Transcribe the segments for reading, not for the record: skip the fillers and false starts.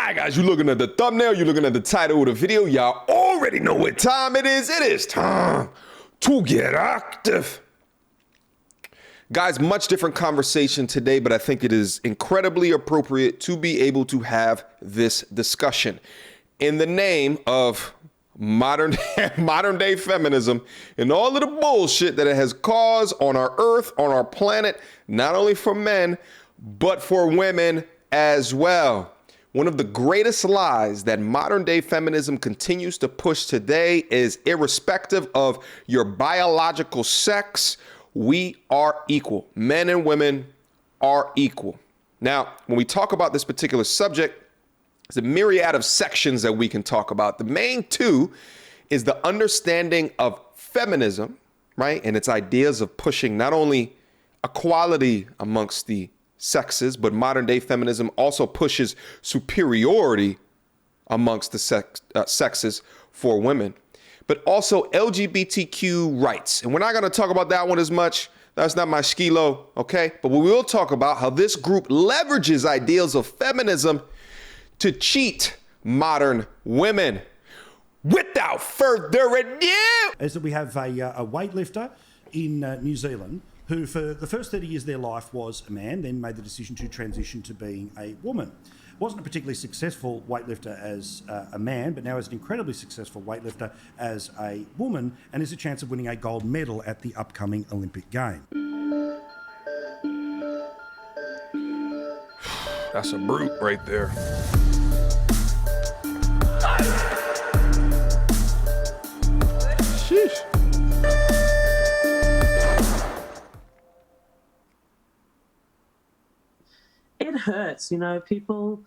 right, guys, you're looking at the thumbnail, you're looking at the title of the video. Y'all already know what time it is. It is time to get active. Guys, much different conversation today, but I think it is incredibly appropriate to be able to have this discussion in the name of modern day feminism and all of the bullshit that it has caused on our earth, on our planet, not only for men, but for women as well. One of the greatest lies that modern day feminism continues to push today is irrespective of your biological sex, we are equal. Men and women are equal. Now, when we talk about this particular subject, there's a myriad of sections that we can talk about. The main two is the understanding of feminism, right? And its ideas of pushing not only equality amongst the sexes, but modern day feminism also pushes superiority amongst the sexes for women, but also LGBTQ rights. And we're not going to talk about that one as much. That's not my skilo, okay? But we will talk about how this group leverages ideals of feminism to cheat modern women. Without further ado, is that we have a weightlifter in New Zealand who for the first 30 years of their life was a man, then made the decision to transition to being a woman. Wasn't a particularly successful weightlifter as a man, but now is an incredibly successful weightlifter as a woman and has a chance of winning a gold medal at the upcoming Olympic Games. That's a brute right there. Sheesh. It hurts, you know, people,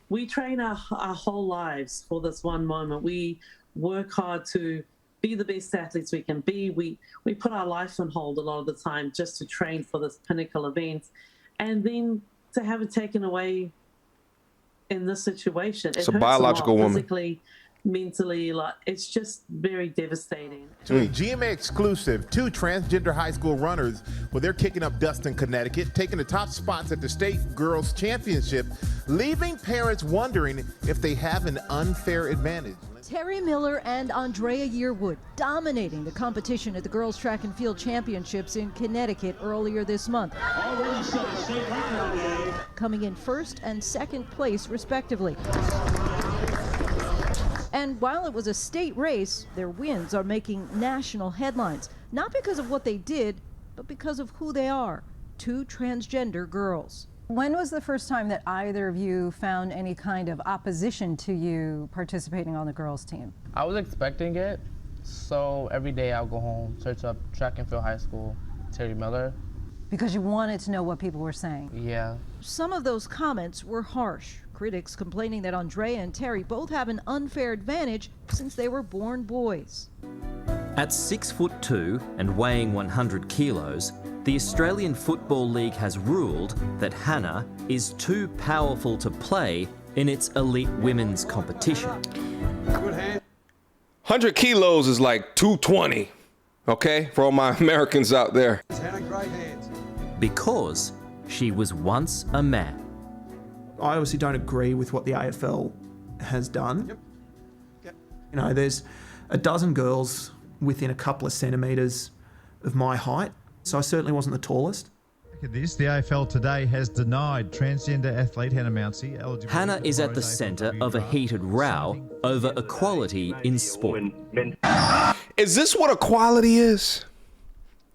we train our whole lives for this one moment. We work hard to be the best athletes we can be. We put our life on hold a lot of the time just to train for this pinnacle event. And then to have it taken away in this situation, it's a biological woman. Physically, mentally, like, it's just very devastating. To a GMA exclusive, two transgender high school runners, well, they're kicking up dust in Connecticut, taking the top spots at the state girls championship, leaving parents wondering if they have an unfair advantage. Terry Miller and Andrea Yearwood dominating the competition at the Girls Track and Field Championships in Connecticut earlier this month. Coming in first and second place, respectively. And while it was a state race, their wins are making national headlines, not because of what they did, but because of who they are, two transgender girls. When was the first time that either of you found any kind of opposition to you participating on the girls' team? I was expecting it, so every day I'll go home, search up Track and Field High School, Terry Miller. Because you wanted to know what people were saying? Yeah. Some of those comments were harsh. Critics complaining that Andrea and Terry both have an unfair advantage since they were born boys. At 6'2" and weighing 100 kilos, the Australian Football League has ruled that Hannah is too powerful to play in its elite women's competition. 100 kilos is like 220, okay? For all my Americans out there. Because she was once a man. I obviously don't agree with what the AFL has done. Yep. You know, there's a dozen girls within a couple of centimetres of my height, so I certainly wasn't the tallest. Look at this, the AFL today has denied transgender athlete Hannah Mounsey eligibility. Hannah is at the centre of a heated row over equality in sport. Is this what equality is?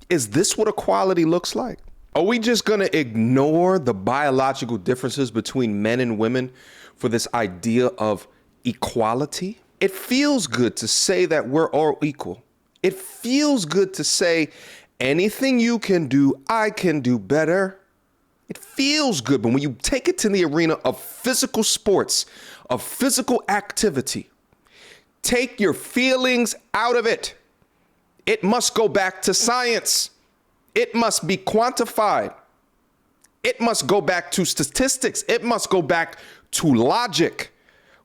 Is this what equality looks like? Are we just going to ignore the biological differences between men and women for this idea of equality? It feels good to say that we're all equal. It feels good to say anything you can do, I can do better. It feels good, but when you take it to the arena of physical sports, of physical activity, take your feelings out of it. It must go back to science. It must be quantified. It must go back to statistics. It must go back to logic.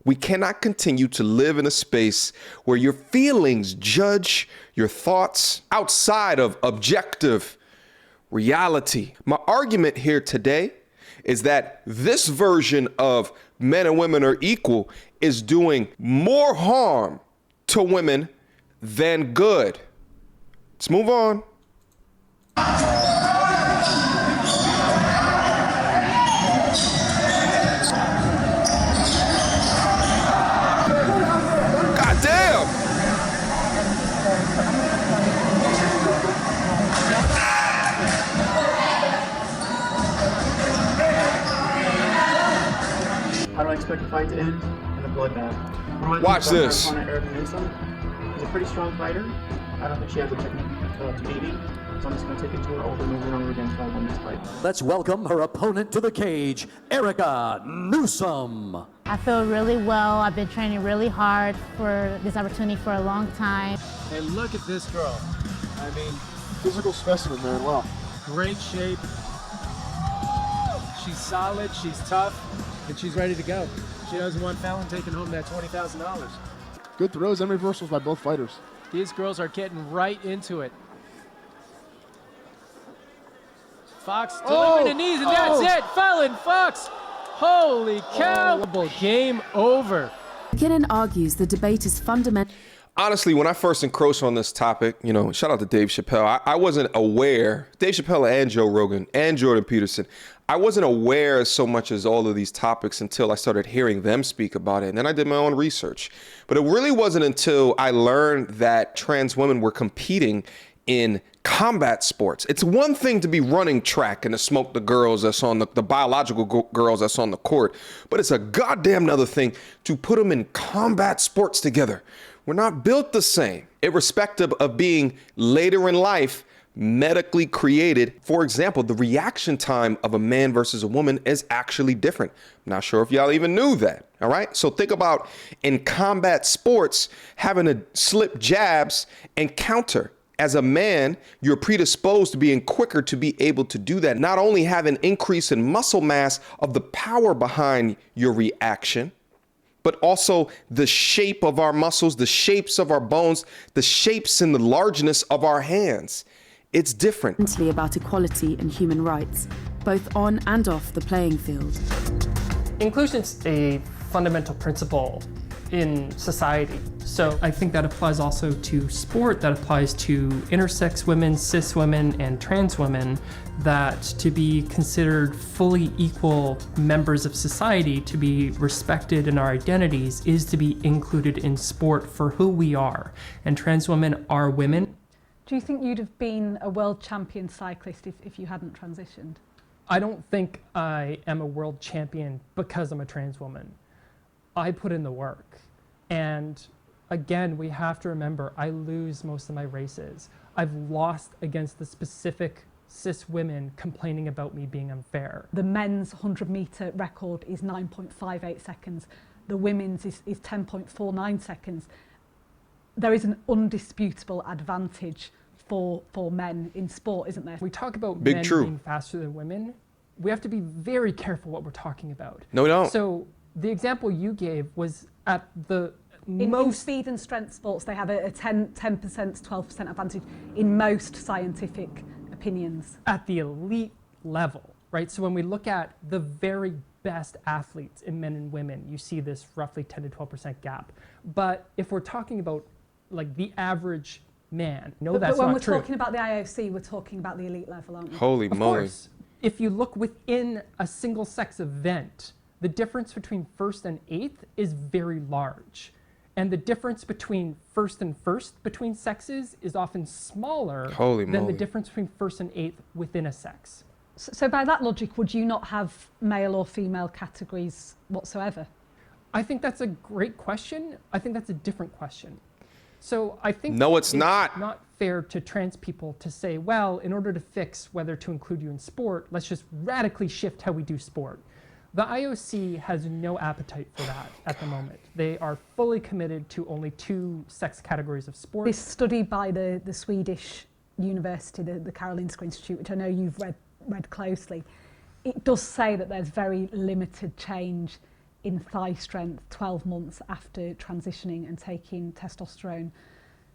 We cannot continue to live in a space where your feelings judge your thoughts outside of objective reality. My argument here today is that this version of men and women are equal is doing more harm to women than good. Let's move on. How do I expect the fight to end? In a bloodbath. Watch this. She's a pretty strong fighter. I don't think she has a technique to beat me. So I'm just going to take it to her over and over and over again until I win this fight. Let's welcome her opponent to the cage, Erica Newsom. I feel really well. I've been training really hard for this opportunity for a long time. And look at this girl. I mean, physical specimen, man. Wow. Great shape. She's solid, she's tough, and she's ready to go. She doesn't want Fallon taking home that $20,000. Good throws and reversals by both fighters. These girls are getting right into it. Fox delivering the knees, and that's it. Fallon Fox. Holy cow. Game over. McKinnon argues the debate is fundamental. Honestly, when I first encroached on this topic, you know, shout out to Dave Chappelle. I wasn't aware, Dave Chappelle and Joe Rogan and Jordan Peterson, I wasn't aware so much as all of these topics until I started hearing them speak about it. And then I did my own research. But it really wasn't until I learned that trans women were competing in combat sports. It's one thing to be running track and to smoke the girls that's on the biological girls that's on the court, but it's a goddamn another thing to put them in combat sports together. We're not built the same, irrespective of being later in life medically created. For example, the reaction time of a man versus a woman is actually different. I'm not sure if y'all even knew that. All right. So think about in combat sports, having to slip jabs and counter. As a man, you're predisposed to being quicker to be able to do that. Not only have an increase in muscle mass of the power behind your reaction, but also the shape of our muscles, the shapes of our bones, the shapes and the largeness of our hands. It's different. About equality and human rights, both on and off the playing field. Inclusion's a fundamental principle in society. So I think that applies also to sport, that applies to intersex women, cis women, and trans women, that to be considered fully equal members of society, to be respected in our identities, is to be included in sport for who we are. And trans women are women. Do you think you'd have been a world champion cyclist if you hadn't transitioned? I don't think I am a world champion because I'm a trans woman. I put in the work. And again, we have to remember, I lose most of my races. I've lost against the specific cis women complaining about me being unfair. The men's 100-metre record is 9.58 seconds. The women's is 10.49 seconds. There is an undisputable advantage for men in sport, isn't there? We talk about men being faster than women. We have to be very careful what we're talking about. No, we don't. So the example you gave was at the in speed and strength sports, they have a 10%, 12% advantage in most scientific opinions. At the elite level, right? So when we look at the very best athletes in men and women, you see this roughly 10 to 12% gap. But if we're talking about like the average man, no, that's not true. But when we're talking about the IOC, we're talking about the elite level, aren't we? Holy moly. Of course. If you look within a single sex event, the difference between first and eighth is very large. And the difference between first and first between sexes is often smaller than the difference between first and eighth within a sex. So by that logic, would you not have male or female categories whatsoever? I think that's a great question. I think that's a different question. So I think no, it's not fair to trans people to say, well, in order to fix whether to include you in sport, let's just radically shift how we do sport. The IOC has no appetite for that at the moment. They are fully committed to only 2 sex categories of sport. This study by the Swedish university, the Karolinska Institute, which I know you've read closely, it does say that there's very limited change in thigh strength 12 months after transitioning and taking testosterone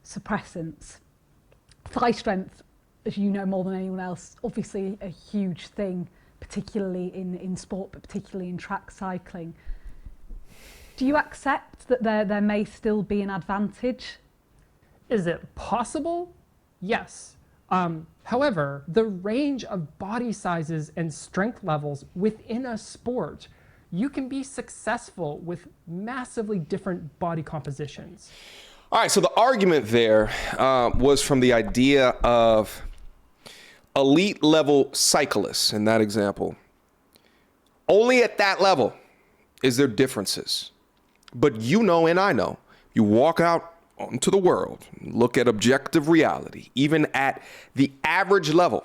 suppressants. Thigh strength, as you know more than anyone else, obviously a huge thing, particularly in sport, but particularly in track cycling. Do you accept that there may still be an advantage? Is it possible? Yes. However, the range of body sizes and strength levels within a sport, you can be successful with massively different body compositions. All right, so the argument there was from the idea of elite level cyclists in that example. Only at that level is there differences. But you know and I know, you walk out onto the world, look at objective reality, even at the average level,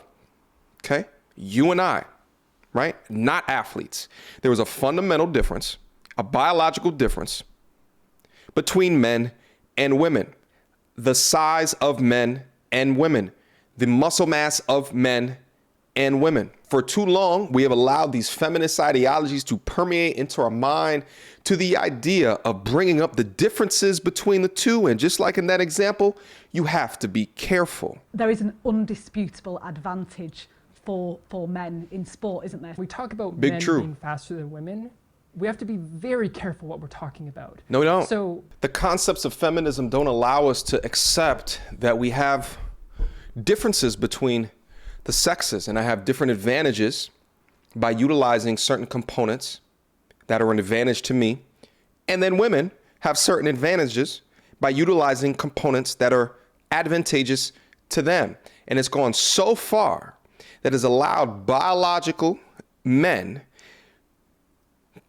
okay? You and I, right? Not athletes. There was a fundamental difference, a biological difference between men and women, the size of men and women, the muscle mass of men and women. For too long, we have allowed these feminist ideologies to permeate into our mind to the idea of bringing up the differences between the two. And just like in that example, you have to be careful. There is an undisputable advantage for men in sport, isn't there? We talk about Big men true. being faster than women. We have to be very careful what we're talking about. No, we don't. So the concepts of feminism don't allow us to accept that we have differences between the sexes, and I have different advantages by utilizing certain components that are an advantage to me, and then women have certain advantages by utilizing components that are advantageous to them. And it's gone so far that has allowed biological men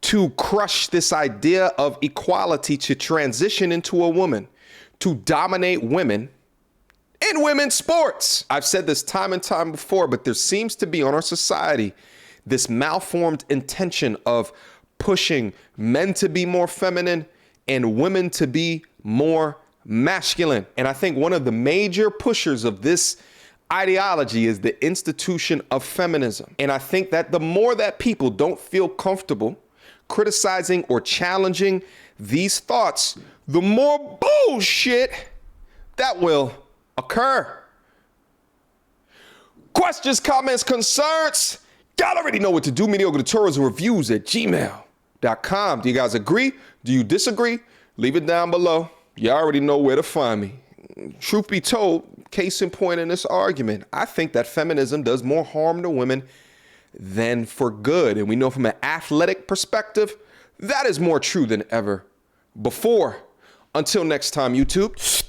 to crush this idea of equality, to transition into a woman, to dominate women in women's sports. I've said this time and time before, but there seems to be on our society this malformed intention of pushing men to be more feminine and women to be more masculine. And I think one of the major pushers of this ideology is the institution of feminism. And I think that the more that people don't feel comfortable criticizing or challenging these thoughts, the more bullshit that will occur. Questions, comments, concerns? Y'all already know what to do. Mediocre tutorials and reviews at gmail.com. Do you guys agree? Do you disagree? Leave it down below. You already know where to find me. Truth be told, case in point in this argument, I think that feminism does more harm to women than for good. And we know from an athletic perspective, that is more true than ever before. Until next time, YouTube.